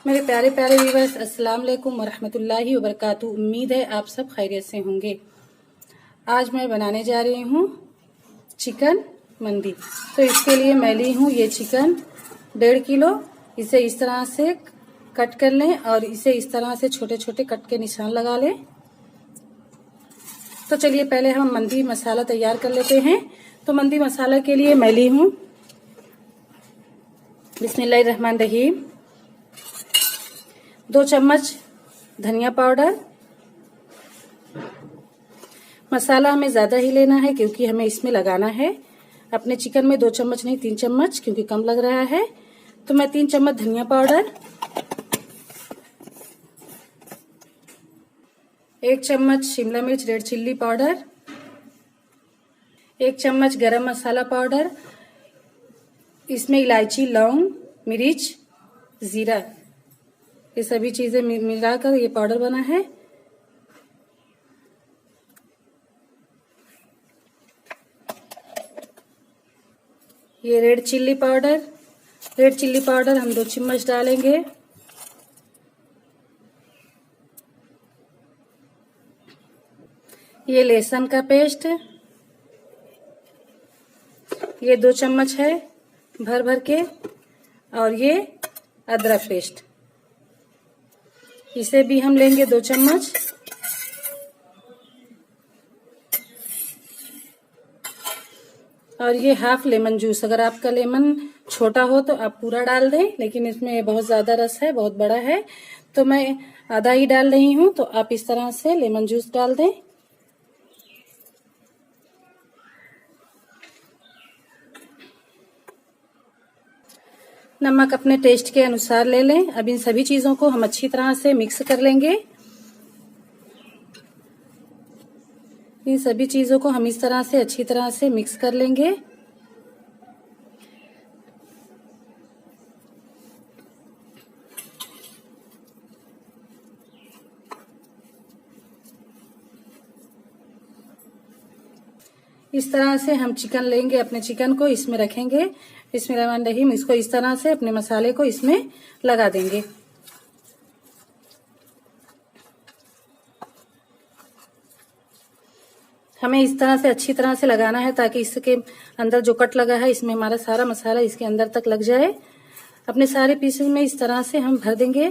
मेरे प्यारे प्यारे व्यूवर्स, अस्सलाम वालेकुम वरहमतुल्लाहि वबरकातुहू। उम्मीद है आप सब खैरियत से होंगे। आज मैं बनाने जा रही हूँ चिकन मंदी। तो इसके लिए मैं ली हूँ ये चिकन 1.5 किलो। इसे इस तरह से कट कर लें और इसे इस तरह से छोटे छोटे कट के निशान लगा लें। तो चलिए पहले हम मंदी मसाला तैयार कर लेते हैं। तो मंदी मसाला के लिए मैं ली हूँ बिस्मिल्लाहिर्रहमानिर्रहीम 2 चम्मच धनिया पाउडर। मसाला हमें ज़्यादा ही लेना है क्योंकि हमें इसमें लगाना है अपने चिकन में 2 चम्मच नहीं 3 चम्मच, क्योंकि कम लग रहा है। तो मैं 3 चम्मच धनिया पाउडर, 1 चम्मच शिमला मिर्च रेड चिल्ली पाउडर, 1 चम्मच गरम मसाला पाउडर, इसमें इलायची, लौंग, मिर्च, जीरा, ये सभी चीजें मिलाकर ये पाउडर बना है। ये रेड चिल्ली पाउडर हम 2 चम्मच डालेंगे। ये लहसुन का पेस्ट, ये 2 चम्मच है भर भर के। और ये अदरक पेस्ट, इसे भी हम लेंगे 2 चम्मच। और ये हाफ लेमन जूस, अगर आपका लेमन छोटा हो तो आप पूरा डाल दें, लेकिन इसमें बहुत ज्यादा रस है, बहुत बड़ा है, तो मैं आधा ही डाल रही हूँ। तो आप इस तरह से लेमन जूस डाल दें। नमक अपने टेस्ट के अनुसार ले लें। अब इन सभी चीजों को हम अच्छी तरह से मिक्स कर लेंगे। इन सभी चीजों को हम इस तरह से अच्छी तरह से मिक्स कर लेंगे। इस तरह से हम चिकन लेंगे, अपने चिकन को इसमें रखेंगे। बिस्मिल्लाहिर्रहमानिर्रहीम, इसको इस तरह से अपने मसाले को इसमें लगा देंगे। हमें इस तरह से अच्छी तरह से लगाना है ताकि इसके अंदर जो कट लगा है इसमें हमारा सारा मसाला इसके अंदर तक लग जाए। अपने सारे पीसेस में इस तरह से हम भर देंगे।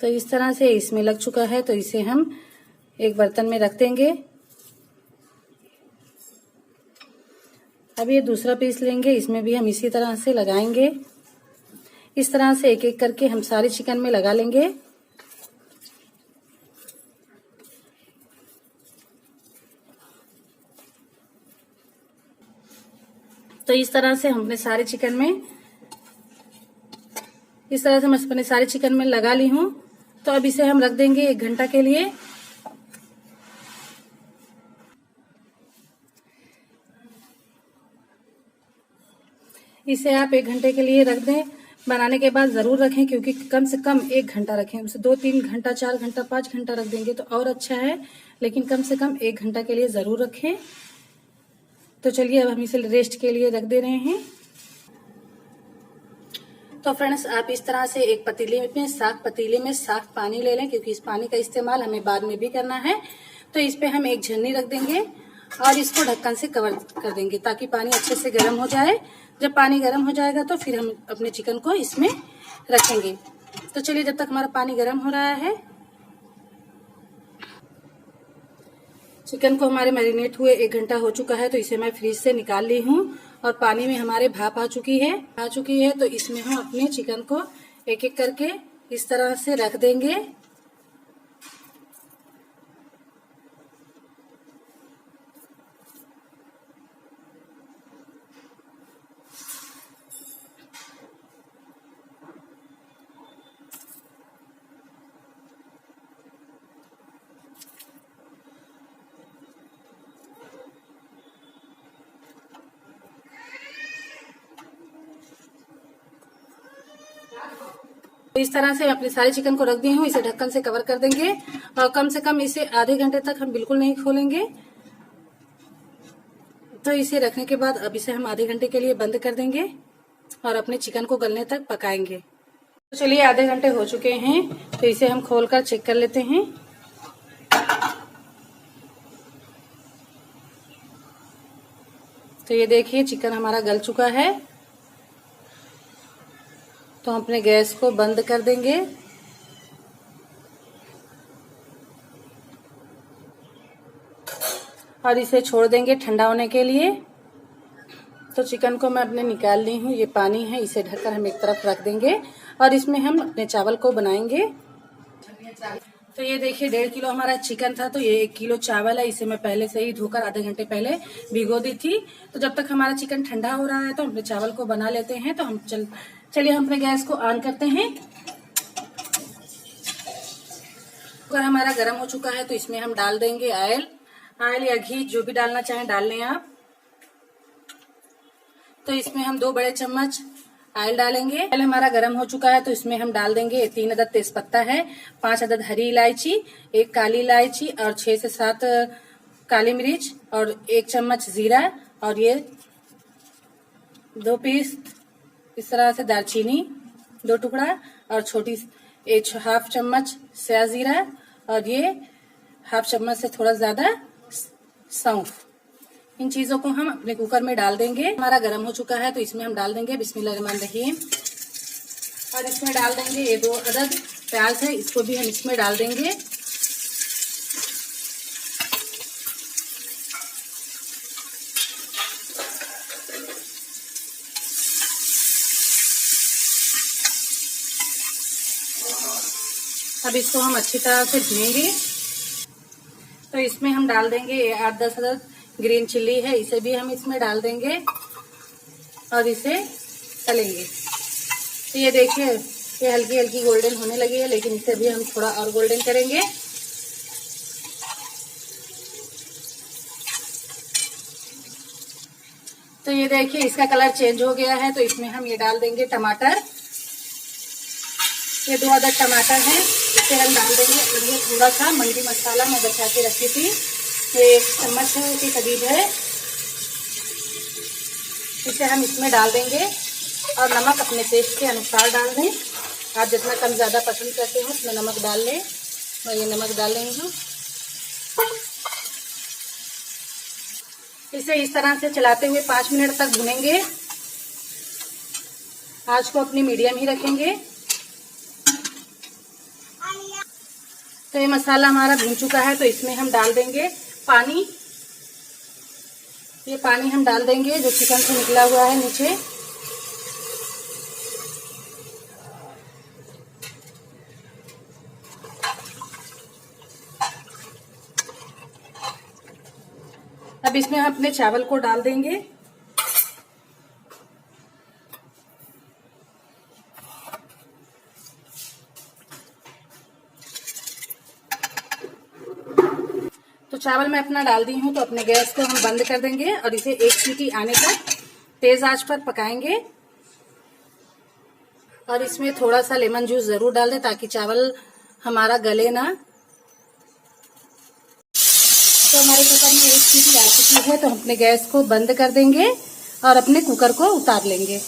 तो इस तरह से इसमें लग चुका है, तो इसे हम एक बर्तन में रख देंगे। अब ये दूसरा पीस लेंगे, इसमें भी हम इसी तरह से लगाएंगे। इस तरह से एक एक करके हम सारे चिकन में लगा लेंगे। तो इस तरह से हम अपने सारे चिकन में लगा ली हूँ। तो अब इसे हम रख देंगे 1 घंटा के लिए। इसे आप 1 घंटे के लिए रख दें। बनाने के बाद जरूर रखें, क्योंकि कम से कम 1 घंटा रखें। उसे 2-3 घंटा, 4 घंटा, 5 घंटा रख देंगे तो और अच्छा है, लेकिन कम से कम 1 घंटा के लिए जरूर रखें। तो चलिए अब हम इसे रेस्ट के लिए रख दे रहे हैं। तो फ्रेंड्स, आप इस तरह से एक पतीले में साफ पानी ले लें, क्योंकि इस पानी का इस्तेमाल हमें बाद में भी करना है। तो इस पे हम एक झन्नी रख देंगे और इसको ढक्कन से कवर कर देंगे ताकि पानी अच्छे से गर्म हो जाए। जब पानी गर्म हो जाएगा तो फिर हम अपने चिकन को इसमें रखेंगे। तो चलिए, जब तक हमारा पानी गर्म हो रहा है, चिकन को हमारे मैरिनेट हुए 1 घंटा हो चुका है। तो इसे मैं फ्रिज से निकाल ली हूँ और पानी में हमारे भाप आ चुकी है। तो इसमें हम अपने चिकन को एक एक करके इस तरह से रख देंगे। इस तरह से अपने सारे चिकन को रख दी हूँ। इसे ढक्कन से कवर कर देंगे और कम से कम इसे आधे घंटे तक हम बिल्कुल नहीं खोलेंगे। तो इसे रखने के बाद अब इसे हम आधे घंटे के लिए बंद कर देंगे और अपने चिकन को गलने तक पकाएंगे। तो चलिए आधे घंटे हो चुके हैं, तो इसे हम खोलकर चेक कर लेते हैं। तो ये देखिए चिकन हमारा गल चुका है। तो हम अपने गैस को बंद कर देंगे और इसे छोड़ देंगे ठंडा होने के लिए। तो चिकन को मैं अपने निकाल ली हूँ, ये पानी है, इसे ढककर हम एक तरफ रख देंगे और इसमें हम अपने चावल को बनाएंगे। तो ये देखिए 1.5 किलो हमारा चिकन था, तो ये 1 किलो चावल है। इसे मैं पहले से ही धोकर आधे घंटे पहले भिगो दी थी। तो जब तक हमारा चिकन ठंडा हो रहा है तो अपने चावल को बना लेते हैं। तो हम चलिए हम अपने गैस को ऑन करते हैं। कुकर हमारा गर्म हो चुका है, तो इसमें हम डाल देंगे ऑयल या घी, जो भी डालना चाहें डाल लें आप। तो इसमें हम 2 बड़े चम्मच ऑयल डालेंगे। ऑयल हमारा गर्म हो चुका है, तो इसमें हम डाल देंगे 3 अदद तेजपत्ता है, 5 अदद हरी इलायची, 1 काली इलायची और 6 से 7 काली मिर्च और 1 चम्मच जीरा और ये 2 पीस इस तरह से दालचीनी 2 टुकड़ा और छोटी 1/2 चम्मच स्या जीरा और ये 1/2 चम्मच से थोड़ा ज्यादा सौंफ। इन चीजों को हम अपने कुकर में डाल देंगे। हमारा गर्म हो चुका है, तो इसमें हम डाल देंगे बिस्मिल्लाहिर्रहमानिर्रहीम और इसमें डाल देंगे ये 2 अदद प्याज है, इसको भी हम इसमें डाल देंगे। अब इसको हम अच्छी तरह से भूनेंगे। तो इसमें हम डाल देंगे ये 8-10 अदद ग्रीन चिल्ली है, इसे भी हम इसमें डाल देंगे और इसे तलेंगे। तो ये देखिए ये हल्की हल्की गोल्डन होने लगी है, लेकिन इसे भी हम थोड़ा और गोल्डन करेंगे। तो ये देखिए इसका कलर चेंज हो गया है, तो इसमें हम ये डाल देंगे टमाटर। ये 2 अदद टमाटर हैं, इसे हम डाल देंगे। और ये थोड़ा सा मंडी मसाला मैं बचा के रखी थी, ये 1 चम्मच के करीब है, इसे हम इसमें डाल देंगे। और नमक अपने टेस्ट के अनुसार डाल दें, आप जितना कम ज़्यादा पसंद करते हो उसमें नमक डाल लें। मैं ये नमक डाल रही हूँ। इसे इस तरह से चलाते हुए 5 मिनट तक भुनेंगे। आँच को अपनी मीडियम ही रखेंगे। तो ये मसाला हमारा भून चुका है, तो इसमें हम डाल देंगे पानी। ये पानी हम डाल देंगे जो चिकन से निकला हुआ है नीचे। अब इसमें हम अपने चावल को डाल देंगे। तो चावल मैं अपना डाल दी हूँ, तो अपने गैस को हम बंद कर देंगे और इसे 1 सीटी आने तक तेज आंच पर पकाएंगे। और इसमें थोड़ा सा लेमन जूस जरूर डाल दें ताकि चावल हमारा गले ना। तो हमारे कुकर में 1 सीटी आ चुकी है, तो हम अपने गैस को बंद कर देंगे और अपने कुकर को उतार लेंगे।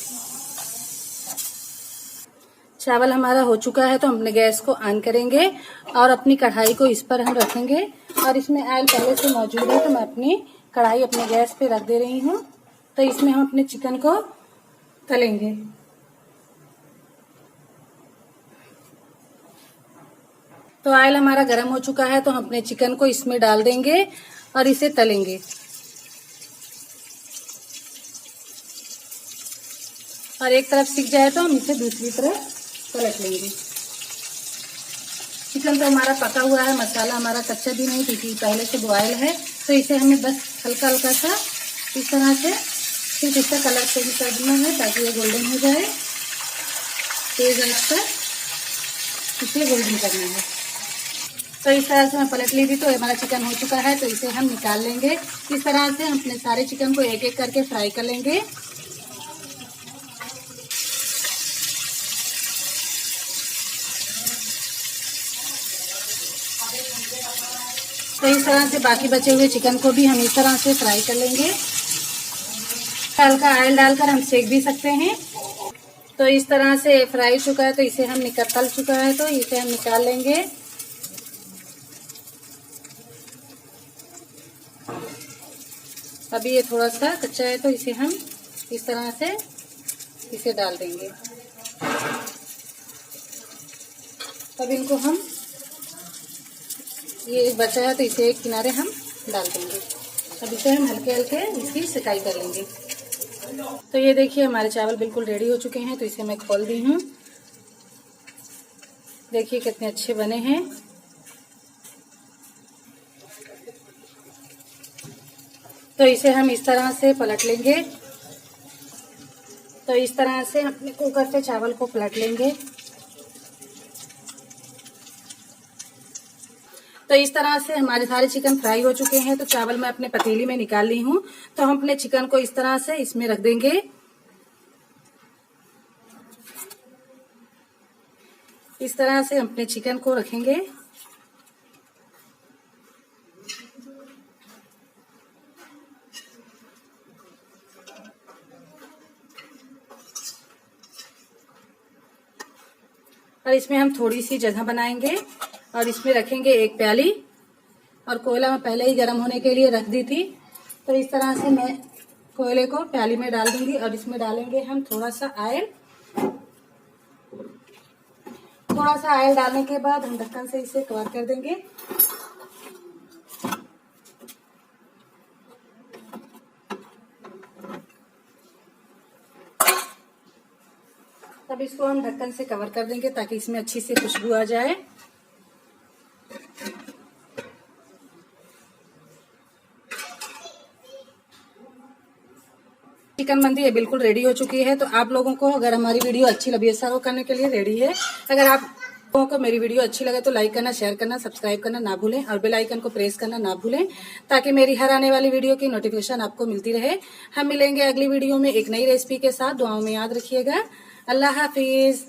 चावल हमारा हो चुका है, तो हम अपने गैस को ऑन करेंगे और अपनी कढ़ाई को इस पर हम रखेंगे। और इसमें ऑयल पहले से मौजूद है, तो मैं अपनी कढ़ाई अपने गैस पे रख दे रही हूँ। तो इसमें हम अपने चिकन को तलेंगे। तो ऑयल हमारा गर्म हो चुका है, तो हम अपने चिकन को इसमें डाल देंगे और इसे तलेंगे। और एक तरफ सिक जाए तो हम इसे दूसरी तरफ पलट लेंगे। चिकन तो हमारा पका हुआ है, मसाला हमारा कच्चा भी नहीं क्योंकि पहले से बॉयल है। तो इसे हमें बस हल्का हल्का सा इस तरह से सिर्फ इसका कलर चेंज करना है ताकि ये गोल्डन हो जाए। तेज आंच पर इसे गोल्डन करना है। तो इस तरह से मैं पलट ली थी, तो हमारा चिकन हो चुका है, तो इसे हम निकाल लेंगे। इस तरह से हम अपने सारे चिकन को एक एक करके फ्राई कर लेंगे। तो इस तरह से बाकी बचे हुए चिकन को भी हम इस तरह से फ्राई कर लेंगे। हल्का ऑयल डालकर हम सेक भी सकते हैं। तो इस तरह से फ्राई चुका है, तो इसे हम तल चुका है, तो इसे हम निकाल लेंगे। अभी ये थोड़ा सा कच्चा है, तो इसे हम इस तरह से इसे डाल देंगे। अब इनको हम, ये बचा है तो इसे एक किनारे हम डाल देंगे। अब इसे हम हल्के हल्के इसकी सिकाई कर लेंगे। तो ये देखिए हमारे चावल बिल्कुल रेडी हो चुके हैं। तो इसे मैं खोल दी हूँ, देखिए कितने अच्छे बने हैं। तो इसे हम इस तरह से पलट लेंगे। तो इस तरह से अपने कुकर पे चावल को पलट लेंगे। तो इस तरह से हमारे सारे चिकन फ्राई हो चुके हैं। तो चावल मैं अपने पतीली में निकाल ली हूँ। तो हम अपने चिकन को इस तरह से इसमें रख देंगे। इस तरह से हम अपने चिकन को रखेंगे। और इसमें हम थोड़ी सी जगह बनाएंगे और इसमें रखेंगे एक प्याली। और कोयला मैं पहले ही गर्म होने के लिए रख दी थी। तो इस तरह से मैं कोयले को प्याली में डाल दूंगी और इसमें डालेंगे हम थोड़ा सा ऑयल। थोड़ा सा ऑयल डालने के बाद हम ढक्कन से इसे कवर कर देंगे। तब इसको हम ढक्कन से कवर कर देंगे ताकि इसमें अच्छी सी खुशबू आ जाए। चिकन मंदी ये बिल्कुल रेडी हो चुकी है। तो आप लोगों को अगर हमारी वीडियो अच्छी लगी, सर्व करने के लिए रेडी है। अगर आप लोगों को मेरी वीडियो अच्छी लगे तो लाइक करना, शेयर करना, सब्सक्राइब करना ना भूलें और बेल आइकन को प्रेस करना ना भूलें ताकि मेरी हर आने वाली वीडियो की नोटिफिकेशन आपको मिलती रहे। हम मिलेंगे अगली वीडियो में एक नई रेसिपी के साथ। दुआओं में याद रखिएगा। अल्लाह हाफिज।